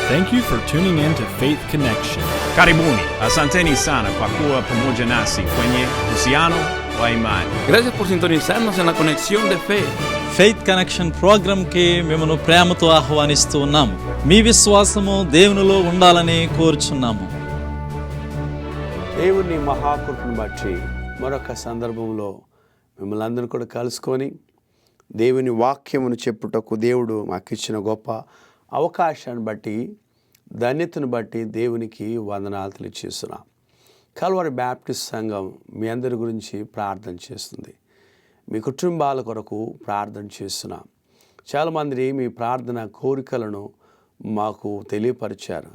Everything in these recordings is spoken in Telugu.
Thank you for tuning in to Faith Connection. Karibuni, asanteni sana kwa kuwa pamoja nasi kwenye uhusiano wa imani. Gracias por sintonizarnos en la conexión de fe. Faith connection ప్రోగ్రామ్కి మిమ్మల్ని ప్రేమతో ఆహ్వానిస్తూ ఉన్నాము. మీ విశ్వాసము దేవునిలో ఉండాలని కోరుచున్నాము. దేవుని మహాకృపను బట్టి మరొక సందర్భంలో మిమ్మల్ని అందరూ కూడా కలుసుకొని దేవుని వాక్యమును చెప్పుటకు దేవుడు మాకు ఇచ్చిన గొప్ప అవకాశాన్ని బట్టి ధన్యతను బట్టి దేవునికి వందనాలు తెలియజేస్తున్నాం. కల్వరి బ్యాప్టిస్ట్ సంఘం మీ అందరి గురించి ప్రార్థన చేస్తుంది. మీ కుటుంబాల కొరకు ప్రార్థన చేస్తున్నాం. చాలామంది మీ ప్రార్థన కోరికలను మాకు తెలియపరిచారు,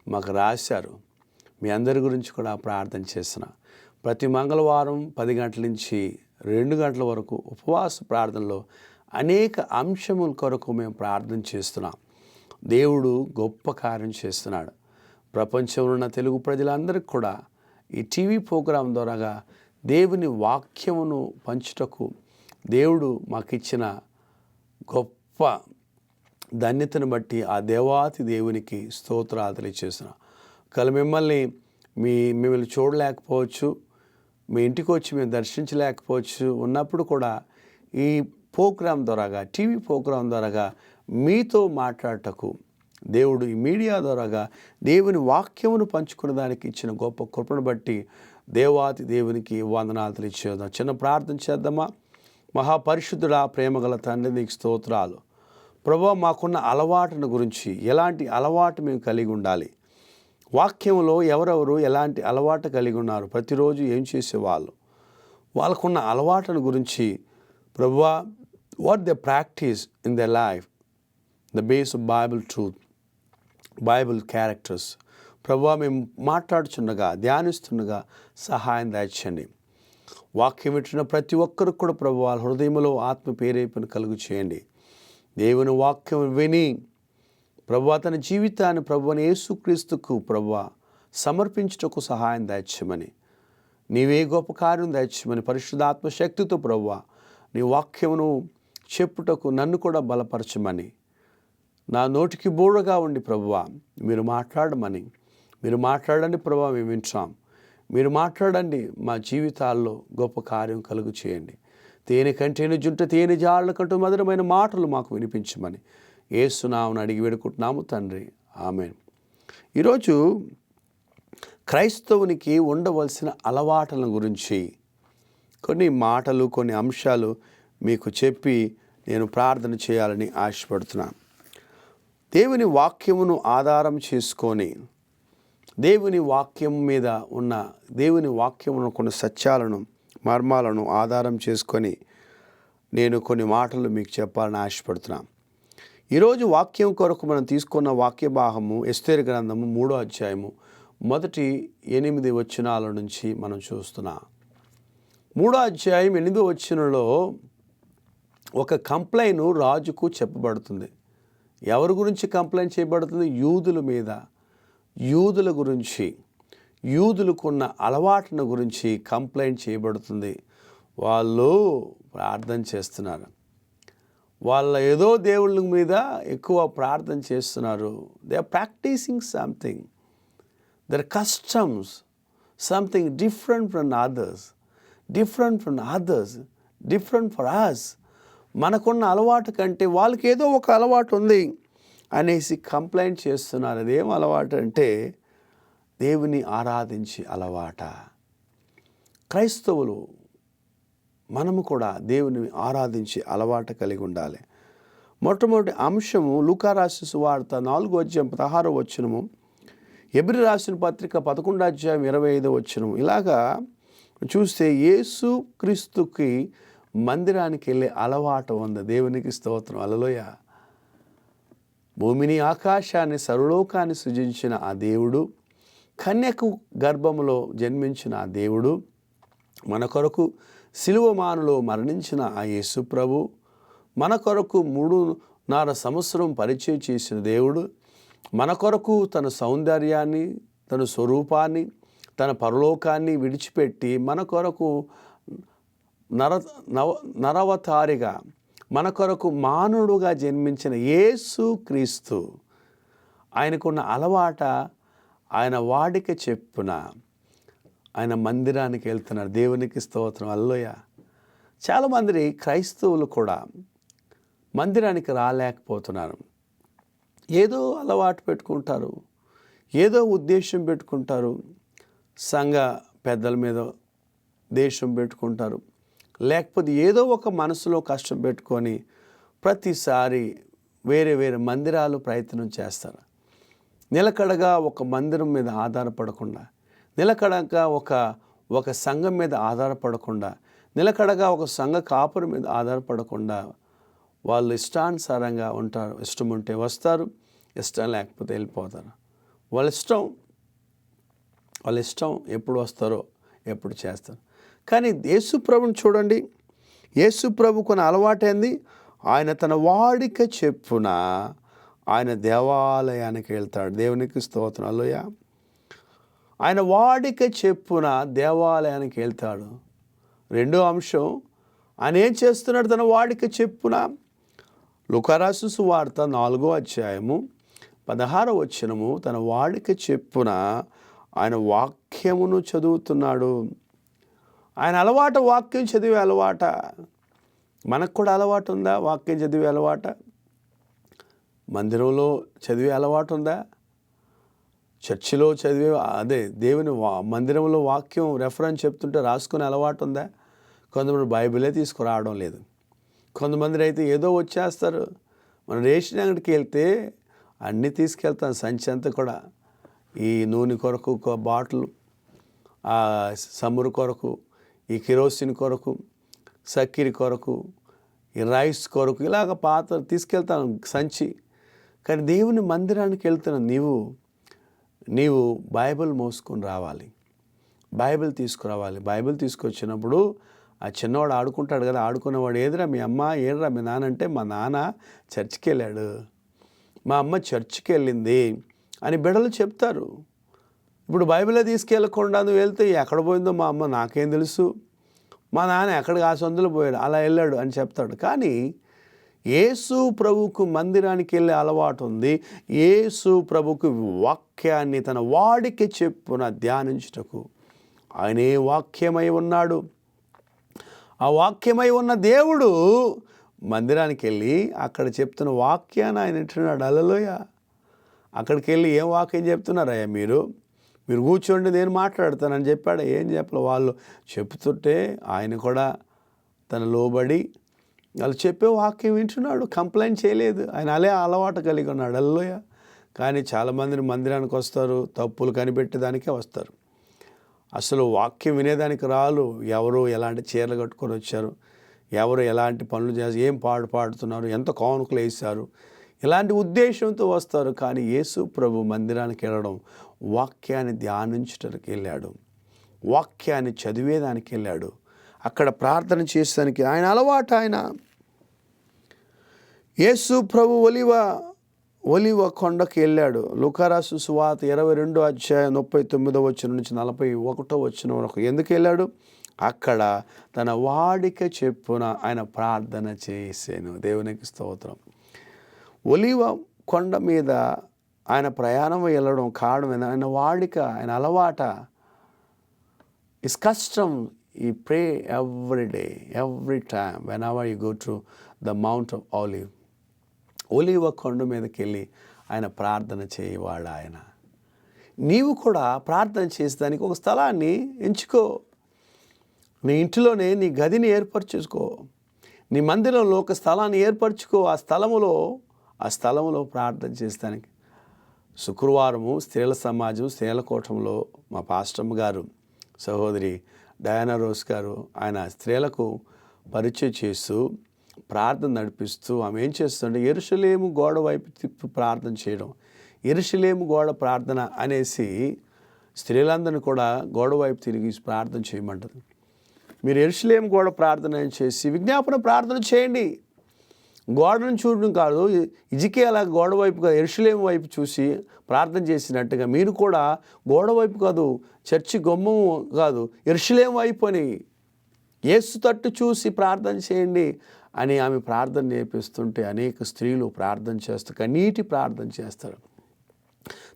మాకు రాశారు. మీ అందరి గురించి కూడా ప్రార్థన చేస్తున్నాం. ప్రతి మంగళవారం 10 గంటల నుంచి 2 గంటల వరకు ఉపవాస ప్రార్థనలో అనేక అంశముల కొరకు మేము ప్రార్థన చేస్తున్నాం. దేవుడు గొప్ప కార్యం చేస్తున్నాడు. ప్రపంచంలో ఉన్న తెలుగు ప్రజలందరికీ కూడా ఈ టీవీ ప్రోగ్రాం ద్వారాగా దేవుని వాక్యమును పంచుటకు దేవుడు మాకిచ్చిన గొప్ప ధన్యతను బట్టి ఆ దేవాతి దేవునికి స్తోత్రాలు తెలియజేస్తున్నాం. మిమ్మల్ని చూడలేకపోవచ్చు, మీ ఇంటికి వచ్చి మేము దర్శించలేకపోవచ్చు. ఉన్నప్పుడు కూడా ఈ ప్రోగ్రాం ద్వారాగా, టీవీ ప్రోగ్రాం ద్వారాగా మీతో మాట్లాడటకు దేవుడు ఈ మీడియా ద్వారాగా దేవుని వాక్యమును పంచుకునే దానికి ఇచ్చిన గొప్ప కృపను బట్టి దేవాతి దేవునికి వందనాలు తెలియజేద్దాం. చిన్న ప్రార్థన చేద్దామా? మహాపరిశుద్ధుడా, ప్రేమగల తండ్రి, నీకు స్తోత్రాలు. ప్రభువా, మాకున్న అలవాటును గురించి, ఎలాంటి అలవాటు మేము కలిగి ఉండాలి, వాక్యంలో ఎవరెవరు ఎలాంటి అలవాటు కలిగి ఉన్నారు, ప్రతిరోజు ఏం చేసేవాళ్ళు, వాళ్ళకున్న అలవాటును గురించి ప్రభువా, what they practice in the life, the base of Bible truth, Bible characters. ప్రభువా, మేము మాట్లాడుచుండగా, ధ్యానిస్తుండగా సహాయం దయచేయండి. వాక్యం ఇచ్చిన ప్రతి ఒక్కరికి కూడా ప్రభువా హృదయంలో ఆత్మ ప్రేరేపణ కలుగు చేయండి. దేవుని వాక్యం విని ప్రభువా తన జీవితాన్ని ప్రభువని యేసుక్రీస్తుకు ప్రభువా సమర్పించుటకు సహాయం దయచేయమని, నీవే గొప్ప కార్యం దయచేయమని పరిశుద్ధాత్మ శక్తితో ప్రభువా నీ వాక్యమును చెప్పుటకు నన్ను కూడా బలపరచమని, నా నోటికి బోడగా ఉండి ప్రభువా మీరు మాట్లాడమని, మీరు మాట్లాడండి ప్రభువా, మేము వింటాం. మీరు మాట్లాడండి, మా జీవితాల్లో గొప్ప కార్యం కలుగు చేయండి. తేనె కంటేను జుంట తేనె జాళ్ళ కంటూ మధురమైన మాటలు మాకు వినిపించమని యేసు నామమున అడిగి వేడుకుంటున్నాము తండ్రి, ఆమేన్. ఈరోజు క్రైస్తవునికి ఉండవలసిన అలవాట్ల గురించి కొన్ని మాటలు, కొన్ని అంశాలు మీకు చెప్పి నేను ప్రార్థన చేయాలని ఆశపడుతున్నాను. దేవుని వాక్యమును ఆధారం చేసుకొని, దేవుని వాక్యం మీద ఉన్న దేవుని వాక్యమును కొన్ని సత్యాలను, మర్మాలను ఆధారం చేసుకొని నేను కొన్ని మాటలు మీకు చెప్పాలని ఆశపడుతున్నాను. ఈరోజు వాక్యం కొరకు మనం తీసుకున్న వాక్య భాగము ఎస్తేరు గ్రంథము 3వ అధ్యాయము మొదటి 8 వచనాల నుంచి మనం చూస్తున్నాం. 3వ అధ్యాయం 8వ వచనంలో ఒక కంప్లైంట్ రాజుకు చెప్పబడుతుంది. ఎవరి గురించి కంప్లైంట్ చేయబడుతుంది? యూదుల మీద, యూదుల గురించి, యూదులకున్న అలవాటును గురించి కంప్లైంట్ చేయబడుతుంది. వాళ్ళు ప్రార్థన చేస్తున్నారు, వాళ్ళ ఏదో దేవుళ్ళ మీద ఎక్కువ ప్రార్థన చేస్తున్నారు. They are practising something, their customs, something different from others, different for us. మనకున్న అలవాటు కంటే వాళ్ళకి ఏదో ఒక అలవాటు ఉంది అనేసి కంప్లైంట్ చేస్తున్నారు. అదేం అలవాటు అంటే దేవుని ఆరాధించే అలవాట. క్రైస్తవులు మనము కూడా దేవుని ఆరాధించే అలవాటు కలిగి ఉండాలి. మొట్టమొదటి అంశము లూకా రాసిన సువార్త 4వ అధ్యాయం 16వ వచనము, హెబ్రీ రాసిన పత్రిక 11వ అధ్యాయం 25వ వచనము. ఇలాగా చూస్తే యేసు క్రీస్తుకి మందిరానికి వెళ్ళే అలవాటు ఉంది. దేవునికి స్తోత్రం, హల్లెలూయా. భూమిని, ఆకాశాన్ని, సర్వలోకాన్ని సృజించిన ఆ దేవుడు, కన్యకు గర్భములో జన్మించిన ఆ దేవుడు, మన కొరకు శిలువ మానులో మరణించిన ఆ యేసు ప్రభు, మన కొరకు 3.5 సంవత్సరం పరిచయం చేసిన దేవుడు, మన కొరకు తన సౌందర్యాన్ని, తన స్వరూపాన్ని, తన పరలోకాన్ని విడిచిపెట్టి మన కొరకు నరవతారిగా, మన కొరకు మానవుడుగా జన్మించిన యేసు క్రీస్తు, ఆయనకున్న అలవాట ఆయన వాడిక చెప్పున ఆయన మందిరానికి వెళ్తున్నారు. దేవునికి స్తోత్రం, హల్లెలూయా. చాలామంది క్రైస్తవులు కూడా మందిరానికి రాలేకపోతున్నారు. ఏదో అలవాటు పెట్టుకుంటారు, ఏదో ఉద్దేశం పెట్టుకుంటారు, సంఘ పెద్దల మీద దేశం పెట్టుకుంటారు, లేకపోతే ఏదో ఒక మనసులో కష్టం పెట్టుకొని ప్రతిసారి వేరే వేరే మందిరాలు ప్రయత్నం చేస్తారు. నిలకడగా ఒక మందిరం మీద ఆధారపడకుండా, నిలకడగా ఒక సంఘం మీద ఆధారపడకుండా, నిలకడగా ఒక సంఘ కాపురం మీద ఆధారపడకుండా వాళ్ళు ఇష్టానుసారంగా ఉంటారు. ఇష్టం ఉంటే వస్తారు, ఇష్టం లేకపోతే వెళ్ళిపోతారు. వాళ్ళ ఇష్టం ఎప్పుడు వస్తారో ఎప్పుడు చేస్తారు. కానీ యేసు ప్రభుని చూడండి, యేసు ప్రభుకున్న అలవాటైంది, ఆయన తన వాడిక చెప్పున ఆయన దేవాలయానికి వెళ్తాడు. దేవునికి స్తోత్రం, హల్లెలూయా. ఆయన వాడిక చెప్పున దేవాలయానికి వెళ్తాడు. రెండో అంశం, ఆయన ఏం చేస్తున్నాడు తన వాడిక చెప్పున? లూకా రాసిన సువార్త 4వ అధ్యాయము 16వ వచనము, తన వాడిక చెప్పున ఆయన వాక్యమును చదువుతున్నాడు. ఆయన అలవాటు వాక్యం చదివే అలవాట. మనకు కూడా అలవాటు ఉందా వాక్యం చదివే అలవాట? మందిరంలో చదివే అలవాటు ఉందా? చర్చిలో చదివే దేవుని మందిరంలో వాక్యం రెఫరెన్స్ చెప్తుంటే రాసుకునే అలవాటు ఉందా? కొంతమంది బైబిలే తీసుకురావడం లేదు. కొంతమంది అయితే ఏదో వచ్చేస్తారు. మనం రేషన్ అంగడికి వెళ్తే అన్నీ తీసుకెళ్తాం, సంచి అంతా కూడా. ఈ నూనె కొరకు ఒక బాటిల్, ఆ సమురు కొరకు, ఈ కిరోసిన్ కొరకు, సక్కిరి కొరకు, ఈ రైస్ కొరకు, ఇలాగ పాత తీసుకెళ్తాను సంచి. కానీ దేవుని మందిరానికి వెళ్తున్నావు నీవు బైబిల్ మోసుకొని రావాలి, బైబిల్ తీసుకురావాలి. బైబిల్ తీసుకొచ్చినప్పుడు ఆ చిన్నవాడు ఆడుకుంటాడు కదా, ఆడుకునేవాడు, ఏదిరా మీ అమ్మ, ఏదిరా మీ నాన్న అంటే, మా నాన్న చర్చికి వెళ్ళాడు, మా అమ్మ చర్చికి వెళ్ళింది అని బిడ్డలు చెప్తారు. ఇప్పుడు బైబిలే తీసుకెళ్ళకుండా నువ్వు వెళ్తే ఎక్కడ పోయిందో మా అమ్మ నాకేం తెలుసు, మా నాన్న ఎక్కడికి ఆ సందులో పోయాడు, అలా వెళ్ళాడు అని చెప్తాడు. కానీ యేసు ప్రభుకు మందిరానికి వెళ్ళే అలవాటు ఉంది. యేసు ప్రభుకు వాక్యాన్ని తన వాడికి చెప్పున ధ్యానించుటకు ఆయనే వాక్యమై ఉన్నాడు. ఆ వాక్యమై ఉన్న దేవుడు మందిరానికి వెళ్ళి అక్కడ చెప్తున్న వాక్యాన్ని ఆయన వింటున్నాడు. హల్లెలూయా. అక్కడికి వెళ్ళి ఏం వాక్యం చెప్తున్నారయ్యా మీరు కూర్చోండి నేను మాట్లాడతానని చెప్పాడు. ఏం చెప్పలే, వాళ్ళు చెప్తుంటే ఆయన కూడా తన లోబడి వాళ్ళు చెప్పే వాక్యం వింటున్నాడు, కంప్లైంట్ చేయలేదు. ఆయన అలే అలవాటు కలిగి ఉన్నాడు. హల్లెలూయా. కానీ చాలామందిని మందిరానికి వస్తారు, తప్పులు కనిపెట్టేదానికే వస్తారు, అసలు వాక్యం వినేదానికి రాలు. ఎవరు ఎలాంటి చీరలు కట్టుకొని వచ్చారు, ఎవరు ఎలాంటి పనులు చేసి ఏం పాడుతున్నారు, ఎంత కానుకలు వేశారు, ఇలాంటి ఉద్దేశంతో వస్తారు. కానీ యేసు ప్రభు మందిరానికి వెళ్ళడం వాక్యాన్ని ధ్యానించడానికి వెళ్ళాడు, వాక్యాన్ని చదివేదానికి వెళ్ళాడు, అక్కడ ప్రార్థన చేసేదానికి ఆయన అలవాటు. ఆయన యేసు ప్రభు ఒలివ కొండకి వెళ్ళాడు. లూకా రాసిన సువార్త 22వ అధ్యాయం 39వ వచనం నుంచి 41వ వచనం వరకు ఎందుకు వెళ్ళాడు? అక్కడ తన వాడిక చెప్పున ఆయన ప్రార్థన చేశాను. దేవునికి స్తోత్రం. ఒలివ కొండ మీద ఆయన ప్రయాణం వెళ్ళడం కారణం ఆయన వాడిక, ఆయన అలవాట, is custom. He pray every day, every time, when ever you go to the mount of olive. ఒలివ కొండ మీదకి వెళ్ళి ఆయన ప్రార్థన చేయవాడు ఆయన. నీవు కూడా ప్రార్థన చేసేదానికి ఒక స్థలాన్ని ఎంచుకో. నీ ఇంటిలోనే నీ గదిని ఏర్పరచుకో, నీ మందిరంలో ఒక స్థలాన్ని ఏర్పరచుకో. ఆ స్థలములో ప్రార్థన చేస్తానికి. శుక్రవారము స్త్రీల సమాజం స్త్రీల కూటంలో మా పాస్టమ్ గారు, సహోదరి డయానా రోజ్ గారు, ఆయన స్త్రీలకు పరిచయం చేస్తూ ప్రార్థన నడిపిస్తూ ఆమె ఏం చేస్తుంటే యెరూషలేము గోడ వైపు తిప్పి ప్రార్థన చేయడం. యెరూషలేము గోడ ప్రార్థన అనేసి స్త్రీలందరినీ కూడా గోడ వైపు తిరిగి ప్రార్థన చేయమంటారు. మీరు యెరూషలేము గోడ ప్రార్థన చేసి విజ్ఞాపన ప్రార్థన చేయండి. గోడను చూడడం కాదు, హిజ్కియా గోడ వైపుగా యెరూషలేము వైపు చూసి ప్రార్థన చేసినట్టుగా మీరు కూడా గోడ వైపు కాదు, చర్చి గుమ్మము కాదు, యెరూషలేము వైపు అని యేసు తట్టు చూసి ప్రార్థన చేయండి అని ఆమె ప్రార్థన నేర్పిస్తుంటే అనేక స్త్రీలు ప్రార్థన చేస్తూ కన్నీటి ప్రార్థన చేస్తారు.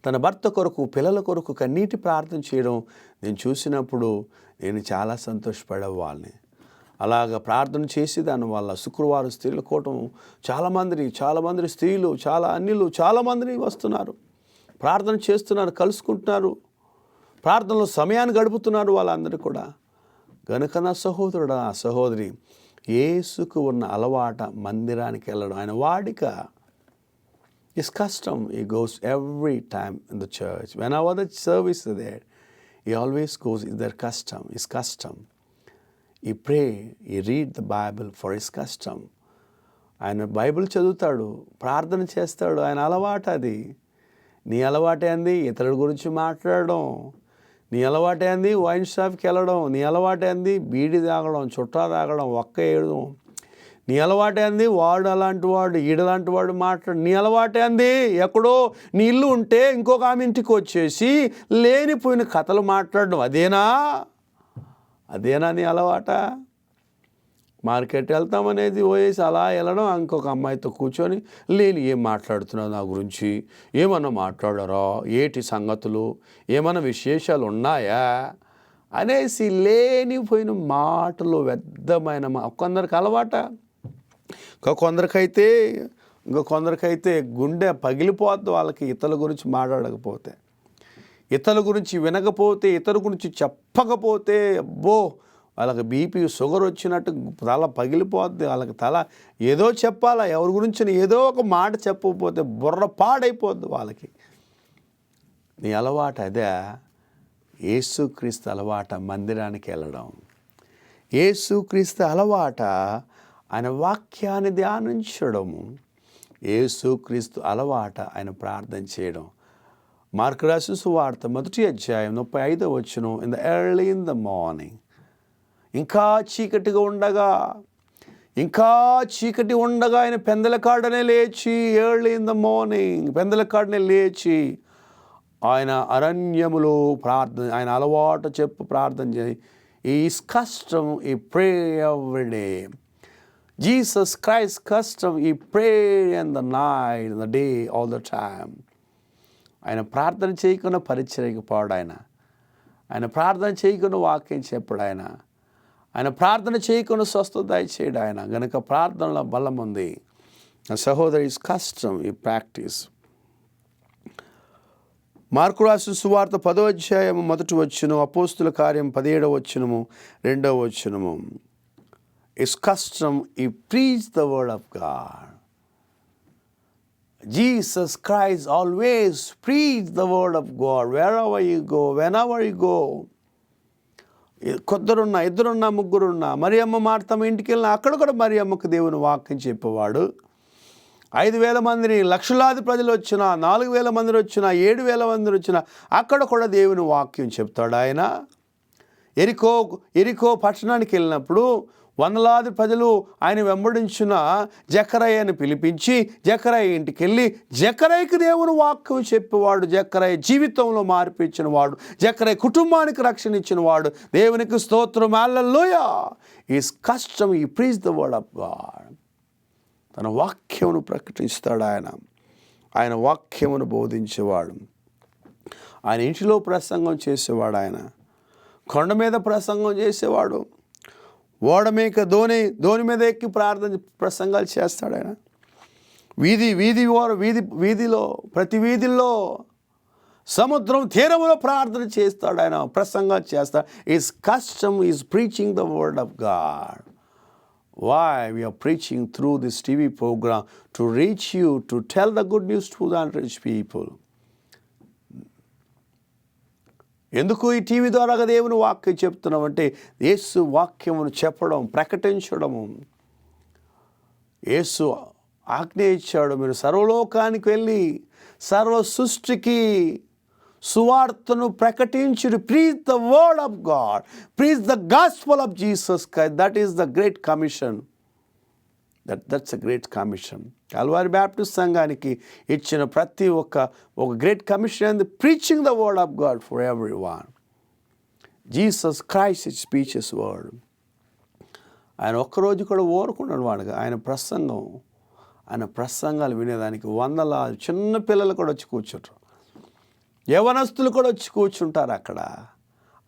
తన భర్త కొరకు, పిల్లల కొరకు కన్నీటి ప్రార్థన చేయడం నేను చూసినప్పుడు నేను చాలా సంతోషపడేవాళ్ళని. అలాగ ప్రార్థన చేసి దానివల్ల శుక్రవారం స్త్రీల కూటం చాలామంది స్త్రీలు, అన్యులు చాలామందిని వస్తున్నారు, ప్రార్థన చేస్తున్నారు, కలుసుకుంటున్నారు, ప్రార్థనలో సమయాన్ని గడుపుతున్నారు వాళ్ళందరూ కూడా. గనుక నా సహోదరుడు, నా సహోదరి, యేసుకు ఉన్న అలవాట మందిరానికి వెళ్ళడం, ఆయన వాడిక. His custom, he goes every time in the church. Whenever the service is there, he always goes, it's their custom, his custom. He pray, he read the Bible for his custom. ఆయన బైబిల్ చదువుతాడు, ప్రార్థన చేస్తాడు, ఆయన అలవాటు అది. నీ అలవాటే అంది ఇతరుల గురించి మాట్లాడడం, నీ అలవాటే అంది వైన్ షాప్కి వెళ్ళడం, నీ అలవాటే అంది బీడి తాగడం, చుట్టా తాగడం, ఒక్క ఏడడం, నీ అలవాటే అంది వాడు అలాంటి వాడు ఈడలాంటి వాడు మాట్లాడు, నీ అలవాటే అంది ఎక్కడో నీ ఇల్లు ఉంటే ఇంకొక ఆమె ఇంటికి వచ్చేసి లేనిపోయిన కథలు మాట్లాడడం. అదేనా నీ అలవాట? మార్కెట్ వెళ్తామనేది పోయేసి అలా వెళ్ళడం, ఇంకొక అమ్మాయితో కూర్చొని ఏం మాట్లాడుతున్నావు నా గురించి, ఏమన్నా మాట్లాడారా, ఏటి సంగతులు, ఏమన్నా విశేషాలు ఉన్నాయా అనేసి లేనిపోయిన మాటలు, వ్యర్థమైన కొందరికి అలవాట. కొందరికైతే గుండె పగిలిపోద్ది వాళ్ళకి ఇతరుల గురించి మాట్లాడకపోతే, ఇతరుల గురించి వినకపోతే, ఇతరుల గురించి చెప్పకపోతే, అబ్బో వాళ్ళకి బీపీ షుగర్ వచ్చినట్టు తల పగిలిపోద్ది. వాళ్ళకి ఏదో చెప్పాలా, ఎవరి గురించి ఏదో ఒక మాట చెప్పకపోతే బుర్ర పాడైపోద్ది వాళ్ళకి. నీ అలవాటు అదే. యేసుక్రీస్తు అలవాట మందిరానికి వెళ్ళడం, యేసుక్రీస్తు అలవాట ఆయన వాక్యాన్ని ధ్యానించడము, యేసుక్రీస్తు అలవాట ఆయన ప్రార్థన చేయడం. మార్కు రాసిన సువార్త 1వ అధ్యాయం 35వ వచనం, in the early in the morning, ఇంకా చీకటి ఉండగా ఆయన పెందలకాడనే లేచి, ఎర్లీ ఇన్ ద మార్నింగ్ పెందలకాడనే లేచి ఆయన అరణ్యములో ఆయన అలవాటు ప్రార్థన చేయి. Is custom he pray every day. Jesus Christ custom he pray in the night, in the day, all the time. ఆయన ప్రార్థన చేయకుండా పరిచర్యకు పోడు, ఆయన ప్రార్థన చేయకుండా వాక్యం చెప్పాడు, ఆయన ప్రార్థన చేయకుండా స్వస్థత చేయడు ఆయన. గనుక ప్రార్థనలో బలం ఉంది. సహోదరి, ఇస్ కస్టమ్ ఈ ప్రాక్టీస్. మార్కు రాసిన సువార్త 10వ అధ్యాయం 1వ వచనం, అపోస్తుల కార్యం 17వ వచనము 2వ వచనము, ఇస్ కస్టమ్ ఈ preach the word of God. Jesus Christ always preach the word of God wherever you go, whenever you go. ఇద్దరున్నా ముగ్గురున్నా, మరియమ్మ మార్తమ్మ ఇంటికి వెళ్ళినా అక్కడ కూడా మరియమ్మకు దేవుని వాక్యం చెప్పేవాడు. 5,000 మందిని, లక్షలాది ప్రజలు వచ్చినా, 4,000 మంది వచ్చినా, 7,000 మంది వచ్చినా అక్కడ కూడా దేవుని వాక్యం చెప్తాడు ఆయన. ఎరికో పట్టణానికి వెళ్ళినప్పుడు వందలాది ప్రజలు ఆయన వెంబడించిన జకరయ్యను పిలిపించి జకరయ్య ఇంటికి వెళ్ళి జకరయ్యకి దేవుని వాక్యం చెప్పేవాడు, జకరయ్య జీవితంలో మార్పు ఇచ్చినవాడు, జకరయ్య కుటుంబానికి రక్షణ ఇచ్చినవాడు. దేవునికి స్తోత్రం, హల్లెలూయా. ఈస్ కస్టమ్ ఈ preach the word of God. తన వాక్యమును ప్రకటిస్తాడు ఆయన వాక్యమును బోధించేవాడు. ఆయన ఇంటిలో ప్రసంగం చేసేవాడు, ఆయన కొండ మీద ప్రసంగం చేసేవాడు, ఓడ మీద ధోని మీద ఎక్కి ప్రసంగాలు చేస్తాడు ఆయన. వీధిలో ప్రతి వీధిలో సముద్రం తీరములో ప్రార్థన చేస్తాడు ఆయన, ప్రసంగాలు చేస్తాడు. Is custom is preaching the word of God. Why we are preaching through this TV program to reach you, to tell the good news to the unreached people. ఎందుకు ఈ టీవీ ద్వారా దేవుని వాక్యం చెప్తున్నామంటే యేసు వాక్యమును చెప్పడం, ప్రకటించడము. యేసు ఆజ్ఞ ఇచ్చాడు, మీరు సర్వలోకానికి వెళ్ళి సర్వ సృష్టికి సువార్తను ప్రకటించుడు. Preach the word of God, preach the gospel of Jesus Christ. That is the great commission. That's a great commission. Calvary Baptist సంఘానికి ఇచ్చిన ప్రతి ఒక great commission, preaching the word of God for everyone. Jesus Christ it speeches word. ఆయన ఒక్కరోజు కూడా ఊరుకున్నాడు వాడుగా. ఆయన ప్రసంగాలు వినేదానికి వందల చిన్న పిల్లలు కూడా వచ్చి కూర్చుంటారు. యవనస్తులు కూడా వచ్చి కూర్చుంటారు అక్కడ.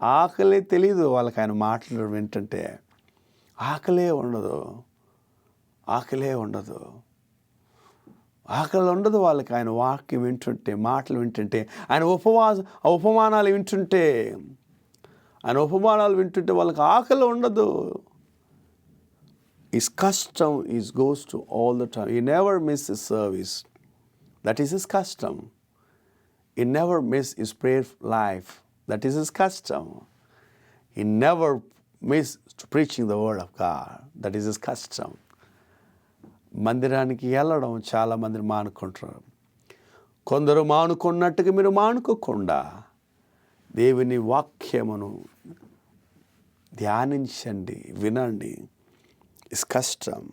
ఆకలే తెలీదు వాళ్ళకి ఆయన మాటలు వింటుంటే. ఆకలే ఉండదు వాళ్ళకి ఆయన వాక్యం వింటుంటే, మాటలు వింటుంటే, ఆయన ఉపమానాలు వింటుంటే, వాళ్ళకి ఆకలి ఉండదు. His custom goes to all the time. He never misses service. That is his custom. He never misses his prayer life. That is his custom. He never misses preaching the word of God. That is his custom. మందిరానికి వెళ్ళడం చాలామంది మానుకుంటారు. కొందరు మానుకున్నట్టుగా మీరు మానుకోకుండా దేవుని వాక్యమును ధ్యానించండి, వినండి. ఇస్ కష్టం.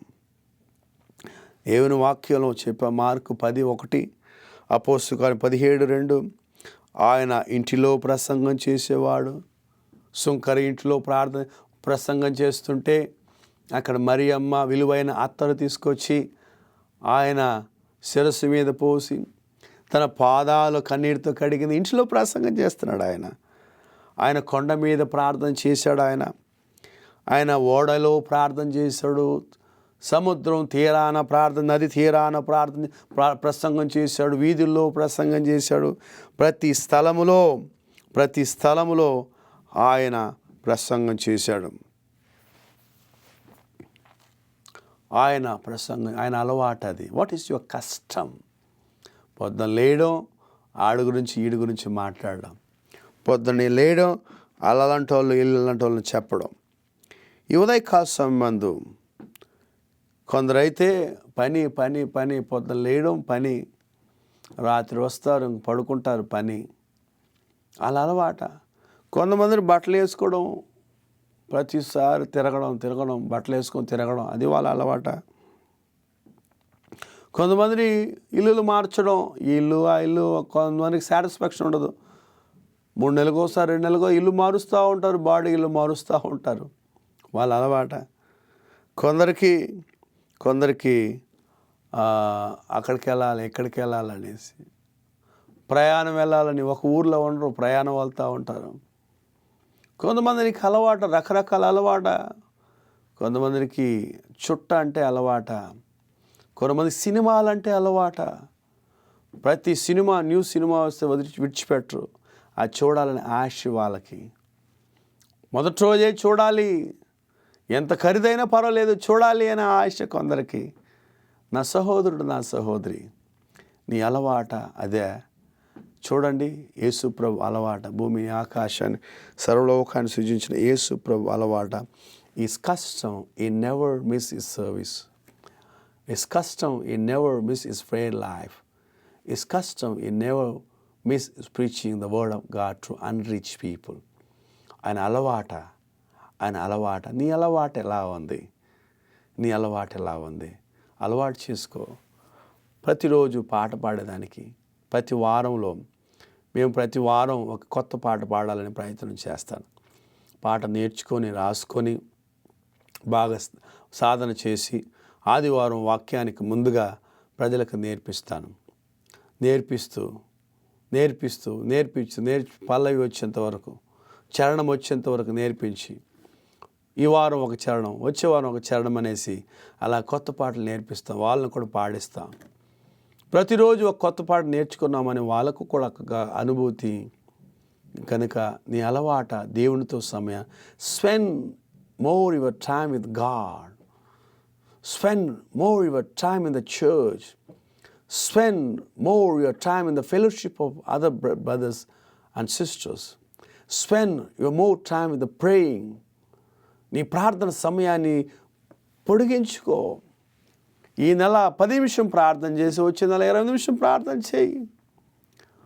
దేవుని వాక్యంలో చెప్పా, మార్కు 10:1, అపోస్తలుల కార్యం 17:2. ఆయన ఇంటిలో ప్రసంగం చేసేవాడు. సుంకరి ఇంటిలో ప్రసంగం చేస్తుంటే అక్కడ మరియమ్మ విలువైన అత్తరు తీసుకొచ్చి ఆయన శిరస్సు మీద పోసి తన పాదాలు కన్నీటితో కడిగింది. ఇంటిలో ప్రసంగం చేస్తున్నాడు ఆయన కొండ మీద ప్రార్థన చేశాడు. ఆయన ఓడలో ప్రార్థన చేశాడు. సముద్రం తీరాన ప్రార్థన, నది తీరాన ప్రసంగం చేశాడు. వీధుల్లో ప్రసంగం చేశాడు. ప్రతి స్థలములో ఆయన ప్రసంగం చేశాడు. ఆయన అలవాటు అది. వాట్ ఈస్ యువర్ కష్టం? పొద్దున్న లేయడం, ఆడు గురించి ఈడు గురించి మాట్లాడడం, పొద్దున్నే లేయడం, అలాంటి వాళ్ళు ఇల్లంటి వాళ్ళని చెప్పడం. ఈ ఉదయకాల సంబంధు కొందరైతే పని పొద్దున్న లేయడం పని, రాత్రి వస్తారు పడుకుంటారు పని, అలా అలవాట. కొంతమంది బట్టలు వేసుకోవడం, ప్రతిసారి తిరగడం, బట్టలు వేసుకొని తిరగడం, అది వాళ్ళ అలవాట. కొంతమంది ఇల్లులు మార్చడం, ఆ ఇల్లు కొంతమందికి సాటిస్ఫాక్షన్ ఉండదు. 3 నెలలకోసారి 2 నెలలకో ఇల్లు మారుస్తూ ఉంటారు, బాడీ ఇల్లు మారుస్తూ ఉంటారు, వాళ్ళ అలవాట. కొందరికి అక్కడికి వెళ్ళాలి, ఎక్కడికి వెళ్ళాలనేసి ప్రయాణం వెళ్ళాలని ఒక ఊర్లో ఉండరు, ప్రయాణం వెళ్తూ ఉంటారు. కొంతమందికి అలవాట, రకరకాల అలవాట. కొంతమందికి చుట్ట అంటే అలవాట, కొంతమంది సినిమాలంటే అలవాట. ప్రతి న్యూ సినిమా వస్తే విడిచిపెట్టరు, అది చూడాలని ఆశ వాళ్ళకి. మొదటి రోజే చూడాలి, ఎంత ఖరీదైనా పర్వాలేదు చూడాలి అనే ఆశ కొందరికి. నా సహోదరుడు, నా సహోదరి, నీ అలవాట అదే. చూడండి, యేసు ప్రభు అలవాట, భూమి ఆకాశాన్ని సర్వలోకాన్ని సృజించిన యేసు ప్రభు అలవాట. ఈస్ కష్టం, ఈ never miss is service. Is కష్టం, ఈ never miss is prayer life. Is కష్టం, ఈ never miss is preaching the word of God to Anrich people. ఆయన అలవాట. నీ అలవాటు ఎలా ఉంది? అలవాటు చేసుకో. ప్రతిరోజు పాట పాడేదానికి ప్రతి వారం ఒక కొత్త పాట పాడాలని ప్రయత్నం చేస్తాను. పాట నేర్చుకొని, రాసుకొని, బాగా సాధన చేసి ఆదివారం వాక్యానికి ముందుగా ప్రజలకు నేర్పిస్తాను. నేర్పిస్తూ పల్లవి వచ్చేంత వరకు, చరణం వచ్చేంత వరకు నేర్పించి, ఈ వారం ఒక చరణం, వచ్చే వారం ఒక చరణం అనేసి అలా కొత్త పాటలు నేర్పిస్తాం. వాళ్ళని కూడా పాడిస్తాం. ప్రతిరోజు ఒక కొత్త పాట నేర్చుకున్నామని వాళ్ళకు కూడా అనుభూతి. కనుక నీ అలవాట దేవునితో సమయం. Spend more your time with God. Spend more your time in the church. Spend more your time in the fellowship of other brothers and sisters. Spend your more time with the praying. నీ ప్రార్థన సమయాన్ని పొడిగించుకో. ఈ నెల 10 నిమిషం ప్రార్థన చేసి వచ్చే నెల 20 నిమిషం ప్రార్థన చేయి.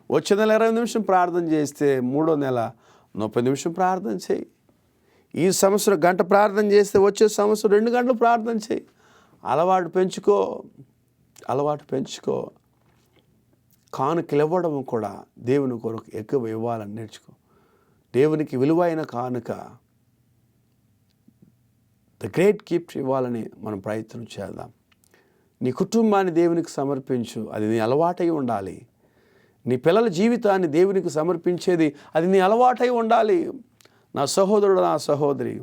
వచ్చే నెల 20 నిమిషం ప్రార్థన చేస్తే 3వ నెల 30 నిమిషం ప్రార్థన చేయి. ఈ సంవత్సరం గంట ప్రార్థన చేస్తే వచ్చే సంవత్సరం 2 గంటలు ప్రార్థన చేయి. అలవాటు పెంచుకో. కానుకలు ఇవ్వడం కూడా దేవుని కొరకు ఎక్కువ ఇవ్వాలని నేర్చుకో. దేవునికి విలువైన కానుక, ద గ్రేట్ గిఫ్ట్ ఇవ్వాలని మనం ప్రయత్నం చేద్దాం. నీ కుటుంబాన్ని దేవునికి సమర్పించు. అది నీ అలవాటై ఉండాలి. నీ పిల్లల జీవితాన్ని దేవునికి సమర్పించేది అది నీ అలవాటై ఉండాలి. నా సహోదరుడు, నా సహోదరి,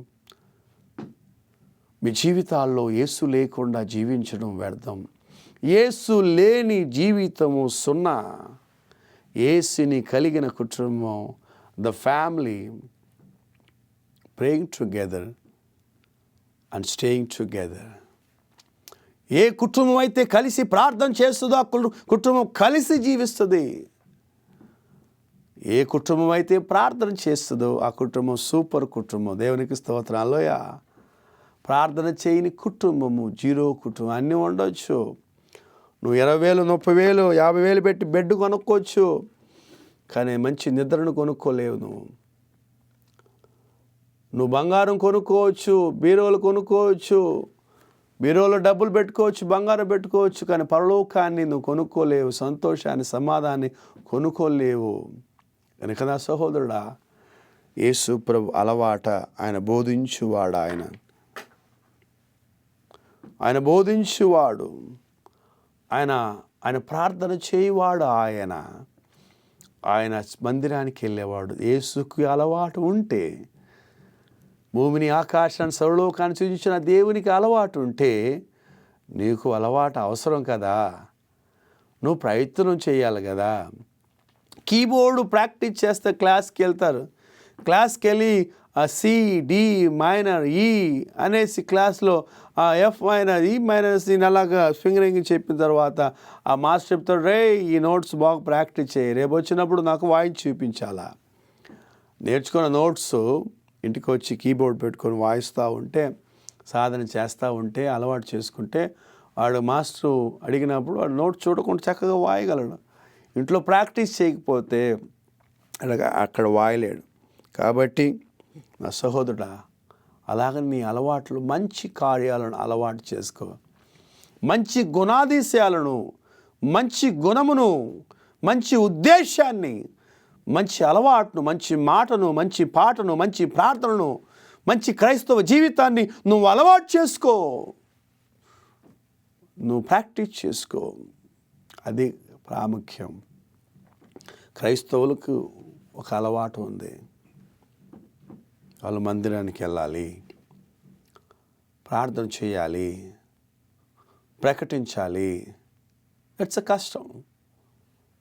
మీ జీవితాల్లో యేసు లేకుండా జీవించడం వ్యర్థం. యేసు లేని జీవితము సున్నా. యేసుని కలిగిన కుటుంబం, the family, praying together and staying together. ఏ కుటుంబం అయితే కలిసి ప్రార్థన చేస్తుందో ఆ కుటుంబం కలిసి జీవిస్తుంది. ఏ కుటుంబం అయితే ప్రార్థన చేస్తుందో ఆ కుటుంబం సూపర్ కుటుంబం. దేవునికి స్తోత్రం. హల్లెలూయా. ప్రార్థన చేయని కుటుంబము జీరో కుటుంబం. అన్నీ ఉండొచ్చు. నువ్వు 20,000, 30,000, 50,000 పెట్టి బెడ్ కొనుక్కోవచ్చు, కానీ మంచి నిద్రను కొనుక్కోలేవు. నువ్వు బంగారం కొనుక్కోవచ్చు, బీరోలు కొనుక్కోవచ్చు, బీరోలో డబ్బులు పెట్టుకోవచ్చు, బంగారం పెట్టుకోవచ్చు, కానీ పరలోకాన్ని నువ్వు కొనుక్కోలేవు. సంతోషాన్ని, సమాధానాన్ని కొనుక్కోలేవు. కనుక నా సహోదరుడా, యేసు ప్రభు అలవాట, ఆయన బోధించువాడు, ఆయన బోధించువాడు, ఆయన ప్రార్థన చేయవాడు, ఆయన మందిరానికి వెళ్ళేవాడు. యేసుకి అలవాటు ఉంటే, భూమిని ఆకాశాన్ని సర్వలోకాన్ని సృజించిన దేవునికి అలవాటు ఉంటే నీకు అలవాటు అవసరం కదా. నువ్వు ప్రయత్నం చేయాలి కదా. కీబోర్డు ప్రాక్టీస్ చేస్తే క్లాస్కి వెళ్తారు. క్లాస్కి వెళ్ళి సి, డి మైనర్, ఈ అనేసి క్లాస్లో ఎఫ్ మైనర్, ఈ మైనర్, సి అలాగా ఫింగరింగ్ చెప్పిన తర్వాత ఆ మాస్టర్ చెప్తాడు, రే ఈ నోట్స్ బాగా ప్రాక్టీస్ చేయి, రేపు వచ్చినప్పుడు నాకు వాయించి చూపించాలా. నేర్చుకున్న నోట్స్ ఇంటికి వచ్చి కీబోర్డ్ పెట్టుకొని వాయిస్తూ ఉంటే, సాధన చేస్తూ ఉంటే, అలవాటు చేసుకుంటే వాడు మాస్టరు అడిగినప్పుడు వాడు నోట్స్ చూడకుండా చక్కగా వాయగలడు. ఇంట్లో ప్రాక్టీస్ చేయకపోతే అక్కడ వాయలేడు. కాబట్టి నా సహోదరుడా, అలాగని నీ అలవాట్లు, మంచి కార్యాలను అలవాటు చేసుకో. మంచి గుణాదిశయాలను, మంచి గుణమును, మంచి ఉద్దేశాన్ని, మంచి అలవాటును, మంచి మాటను, మంచి పాటను, మంచి ప్రార్థనను, మంచి క్రైస్తవ జీవితాన్ని నువ్వు అలవాటు చేసుకో. నువ్వు ప్రాక్టీస్ చేసుకో. అది ప్రాముఖ్యం. క్రైస్తవులకు ఒక అలవాటు ఉంది. వాళ్ళు మందిరానికి వెళ్ళాలి, ప్రార్థన చేయాలి, ప్రకటించాలి. ఇట్స్ కష్టం.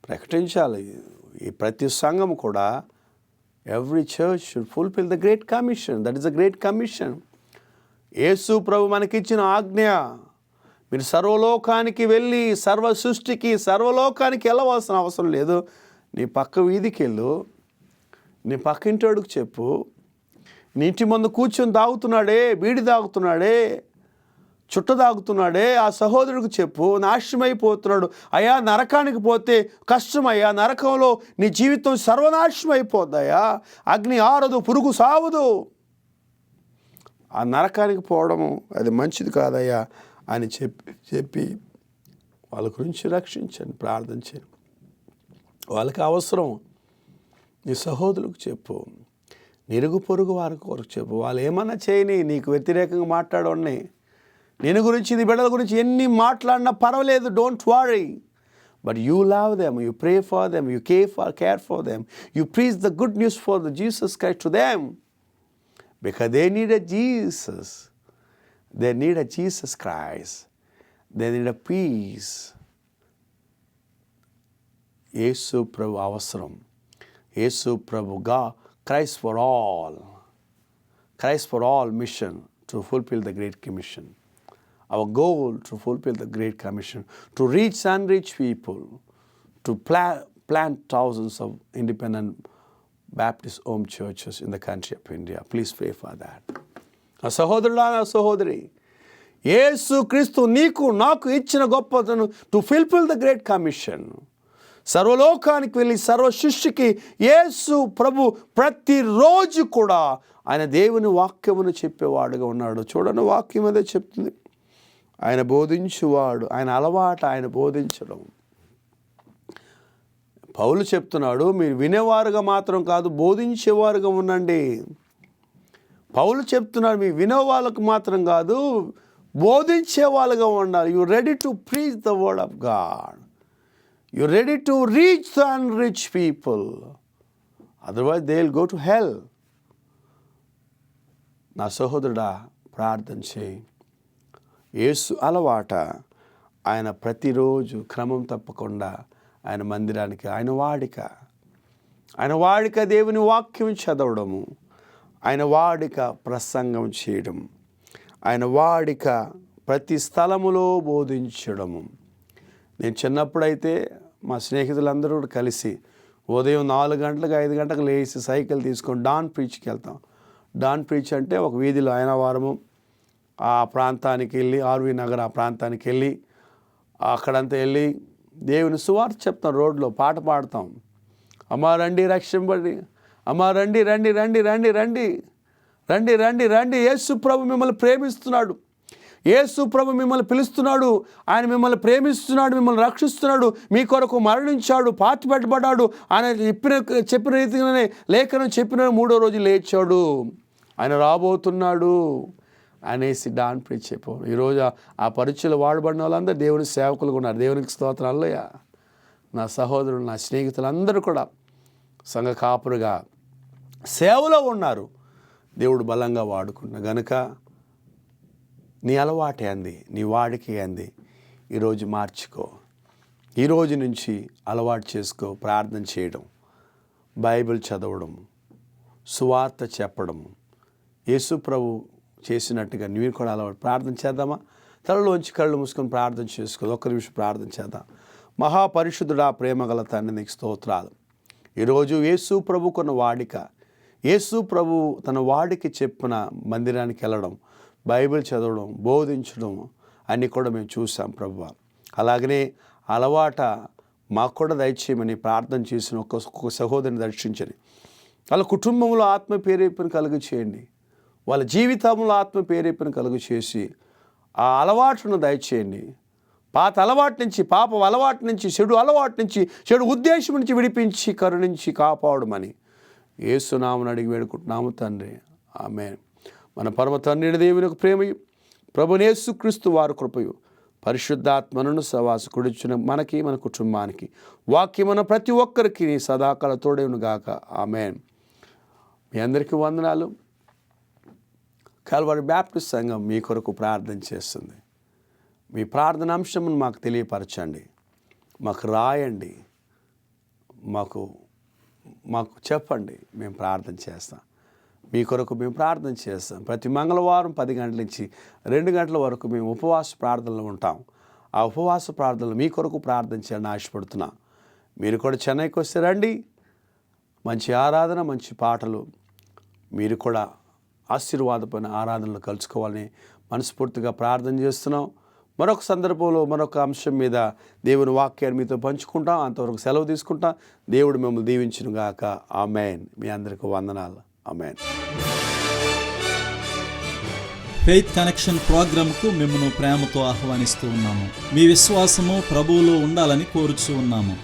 ప్రకటించాలి. ఈ ప్రతి సంఘం కూడా every church should fulfil the great commission. That is the great commission. యేసు ప్రభు మనకిచ్చిన ఆజ్ఞ, మీరు సర్వలోకానికి వెళ్ళి, సర్వ సృష్టికి, సర్వలోకానికి వెళ్ళవలసిన అవసరం లేదు. నీ పక్క వీధికి వెళ్ళు, నీ పక్కింటోడికి చెప్పు, నీ ఇంటి ముందు కూర్చొని తాగుతున్నాడే, బీడి తాగుతున్నాడే, చుట్ట తాగుతున్నాడే, ఆ సహోదరుడికి చెప్పు, నాశనమైపోతున్నాడు, అయ్యా నరకానికి పోతే కష్టమయ్యా, నరకంలో నీ జీవితం సర్వనాశనం అయిపోద్దయ్యా, అగ్ని ఆరదు, పురుగు సావదు, ఆ నరకానికి పోవడము అది మంచిది కాదయ్యా అని చెప్పి వాళ్ళ గురించి రక్షించండి, ప్రార్థన చేయండి. వాళ్ళకి అవసరం. నీ సహోదరులకు చెప్పు, నిరుగు పొరుగు వారి కొరకు చెప్పు. వాళ్ళు ఏమన్నా చేయని, నీకు వ్యతిరేకంగా మాట్లాడండి, నేను గురించి, నీ బిడ్డల గురించి ఎన్ని మాట్లాడినా పర్వాలేదు, don't worry. But you love them, you pray for them, you care for them, you preach the good news for the Jesus Christ to them, because they need a Jesus. They need a Jesus Christ. They need a peace. యేసు ప్రభు అవసరం. యేసు ప్రభుగా Christ for all. Christ for all mission to fulfill the Great Commission. Our goal to fulfill the Great Commission, to reach unreached people, to plant thousands of independent Baptist home churches in the country of India. Please pray for that. నా సహోదరుడా, నా సహోదరి, యేసు క్రీస్తు నీకు నాకు ఇచ్చిన గొప్పతను to fulfil the great commission. సర్వలోకానికి వెళ్ళి సర్వ సృష్టికి యేసు ప్రభు ప్రతిరోజు కూడా ఆయన దేవుని వాక్యమును చెప్పేవాడుగా ఉన్నాడు. చూడండి, వాక్యం అదే చెప్తుంది. ఆయన బోధించువాడు, ఆయన అలవాటు ఆయన బోధించడం. పౌలు చెప్తున్నాడు, మీరు వినేవారుగా మాత్రం కాదు, బోధించేవారుగా ఉండండి. పౌలు చెప్తున్నాడు, మీ వినే వాళ్ళకు మాత్రం కాదు, బోధించే వాళ్ళుగా ఉండాలి. You ready to preach the word of God. You're ready to reach the unreached people. Otherwise, they'll go to hell. నా సహోదరుడా, ప్రార్థన చేయి. యేసు అలవాట, ఆయన ప్రతిరోజు క్రమం తప్పకుండా ఆయన మందిరానికి, ఆయన వాడిక దేవుని వాక్యం చదవడము, ఆయన వాడిక ప్రసంగం చేయడం, ఆయన వాడిక ప్రతి స్థలములో బోధించడము. నేను చిన్నప్పుడైతే మా స్నేహితులందరూ కూడా కలిసి ఉదయం 4 గంటలకు 5 గంటలకు లేచి సైకిల్ తీసుకొని డాన్ ప్రీచ్కి వెళ్తాం. డాన్ ప్రీచ్ అంటే ఒక వీధిలో ఆయన వారము ఆ ప్రాంతానికి వెళ్ళి, ఆర్వీ నగర్ ఆ ప్రాంతానికి వెళ్ళి అక్కడంతా వెళ్ళి దేవుని సువార్త చెప్తాం. రోడ్లో పాట పాడతాం. అమ్మా రండి రక్షింపండి, అమ్మా రండి రండి రండి రండి రండి రండి రండి రండి, యేసు ప్రభు మిమ్మల్ని ప్రేమిస్తున్నాడు, యేసు ప్రభు మిమ్మల్ని పిలుస్తున్నాడు, ఆయన మిమ్మల్ని ప్రేమిస్తున్నాడు, మిమ్మల్ని రక్షిస్తున్నాడు, మీ కొరకు మరణించాడు, పాతి పెట్టబడ్డాడు, ఆయన చెప్పిన రీతిగానే లేఖనం చెప్పిన 3వ రోజు లేచాడు, ఆయన రాబోతున్నాడు అనేసి డాన్ ప్రీచ్ చెప్పాడు. ఈరోజు ఆ పరిచయలు వాడబడిన వాళ్ళందరూ దేవుని సేవకులు ఉన్నారు. దేవునికి స్తోత్రం. హల్లెలూయా. నా సహోదరులు, నా స్నేహితులందరూ కూడా సంఘ కాపురుగా సేవలో ఉన్నారు. దేవుడు బలంగా వాడుకున్నా గనుక నీ అలవాటే అంది, నీ వాడికి అంది, ఈరోజు మార్చుకో. ఈరోజు నుంచి అలవాటు చేసుకో. ప్రార్థన చేయడం, బైబిల్ చదవడం, సువార్త చెప్పడం, యేసు ప్రభు చేసినట్టుగా నీవు కూడా అలవాటు. ప్రార్థన చేద్దామా? తలలోంచి కళ్ళు మూసుకొని ప్రార్థన చేసుకో. ఒక్క నిమిషం ప్రార్థన చేద్దాం. మహాపరిశుద్ధుడా, ప్రేమగల తండ్రి, నీకు స్తోత్రాలు. ఈరోజు యేసు ప్రభు కొన్న వాడిక, యేసు ప్రభు తన వాడికి చెప్పిన మందిరానికి వెళ్ళడం, బైబిల్ చదవడం, బోధించడం అన్నీ కూడా మేము చూసాం ప్రభువా. అలాగనే అలవాట మాకు కూడా దయచేయమని ప్రార్థన చేసిన ఒక్కొక్క సహోదరిని దర్శించండి. వాళ్ళ కుటుంబంలో ఆత్మ ప్రేరేపణ కలుగు చేయండి. వాళ్ళ జీవితంలో ఆత్మ ప్రేరేపణ కలుగు చేసి ఆ అలవాటును దయచేయండి. పాత అలవాటు నుంచి, పాప అలవాటు నుంచి, చెడు అలవాటు నుంచి, చెడు ఉద్దేశం నుంచి విడిపించి కరుణించి కాపాడమని యేసు నామమున అడిగి వేడుకుంటున్నాము తండ్రి. ఆమేన్. మన పరమ తండ్రి దేవునికి ప్రేమయు, ప్రభువైన యేసుక్రీస్తు వారి కృపయు, పరిశుద్ధాత్మను సవాసకుడిచ్చిన మనకి, మన కుటుంబానికి, వాక్యమున ప్రతి ఒక్కరికి సదాకాల తోడేను గాక. ఆమేన్. మీ అందరికీ వందనాలు. కల్వరి బ్యాప్టిస్ట్ సంఘం మీ కొరకు ప్రార్థన చేస్తుంది. మీ ప్రార్థన అంశమును మాకు తెలియపరచండి, మాకు రాయండి, మాకు చెప్పండి. మేము ప్రార్థన చేస్తాం. మీ కొరకు మేము ప్రార్థన చేస్తాం. ప్రతి మంగళవారం 10 గంటల నుంచి 2 గంటల వరకు మేము ఉపవాస ప్రార్థనలు ఉంటాం. ఆ ఉపవాస ప్రార్థనలు మీ కొరకు ప్రార్థన చేయాలని ఆశపడుతున్నాం. మీరు కూడా చెన్నైకి వస్తే రండి. మంచి ఆరాధన, మంచి పాటలు, మీరు కూడా ఆశీర్వాదమైన ఆరాధనలు కలుసుకోవాలని మనస్ఫూర్తిగా ప్రార్థన చేస్తున్నాం. మరొక సందర్భంలో మరొక అంశం మీద దేవుని వాక్యాన్ని మీతో పంచుకుంటాం. అంతవరకు సెలవు తీసుకుంటాం. దేవుడు మిమ్మల్ని దీవించును గాక. ఆమేన్. మీ అందరికీ వందనాలు. ఆమేన్. ఫెయిత్ కనెక్షన్ ప్రోగ్రాంకు మిమ్మల్ని ప్రేమతో ఆహ్వానిస్తూ ఉన్నాము. మీ విశ్వాసము ప్రభువులో ఉండాలని కోరుచూ ఉన్నాము.